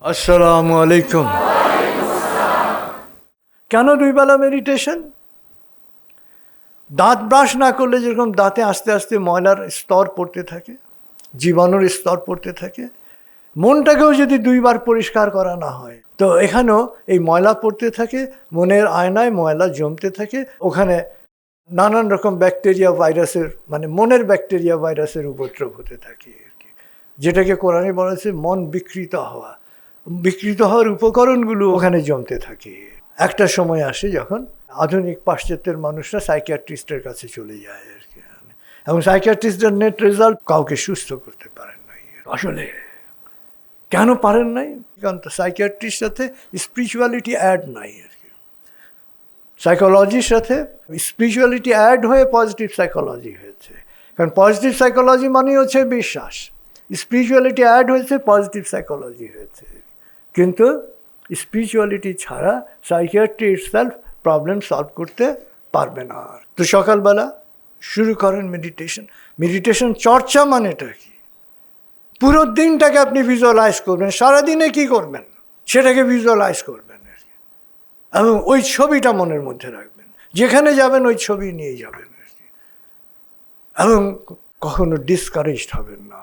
আসসালামু আলাইকুম। কেন দুই বেলা মেডিটেশন? দাঁত ব্রাশ না করলে যেরকম দাঁতে আস্তে আস্তে ময়লার স্তর পড়তে থাকে, জীবাণুর স্তর পড়তে থাকে, মনটাকেও যদি দুইবার পরিষ্কার করা না হয় তো এখানেও এই ময়লা পড়তে থাকে, মনের আয়নায় ময়লা জমতে থাকে, ওখানে নানান রকম ব্যাকটেরিয়া ভাইরাসের মানে মনের ব্যাকটেরিয়া ভাইরাসের উপদ্রব হতে থাকে আর কি, যেটাকে কোরআনে বলা হয়েছে মন বিকৃত হওয়া। বিকৃত হওয়ার উপকরণগুলো ওখানে জমতে থাকে। একটা সময় আসে যখন আধুনিক পাশ্চাত্যের মানুষরা সাইকিয়াট্রিস্টের কাছে চলে যায় আর কি, এবং সাইকিয়াট্রিস্টের নেট রেজাল্ট কাউকে সুস্থ করতে পারেন নাই। আসলে কেন পারেন নাই? কারণ সাইকিয়াট্রির সাথে স্পিরিচুয়ালিটি অ্যাড নাই আর কি। সাইকোলজির সাথে স্পিরিচুয়ালিটি অ্যাড হয়ে পজিটিভ সাইকোলজি হয়েছে, কারণ পজিটিভ সাইকোলজি মানে হচ্ছে বিশ্বাস, স্পিরিচুয়ালিটি অ্যাড হয়েছে, পজিটিভ সাইকোলজি হয়েছে। কিন্তু স্পিরিচুয়ালিটি ছাড়া সাইকিয়াট্রি ইটসেলফ প্রবলেম সলভ করতে পারবে না। তো সকালবেলা শুরু করেন মেডিটেশন। মেডিটেশন চর্চা মানেটা কি? পুরো দিনটাকে আপনি ভিজুয়ালাইজ করবেন, সারাদিনে কি করবেন সেটাকে ভিজুয়ালাইজ করবেন আর কি, এবং ওই ছবিটা মনের মধ্যে রাখবেন, যেখানে যাবেন ওই ছবি নিয়ে যাবেন আর কি, এবং কখনো ডিসকারেজড হবেন না।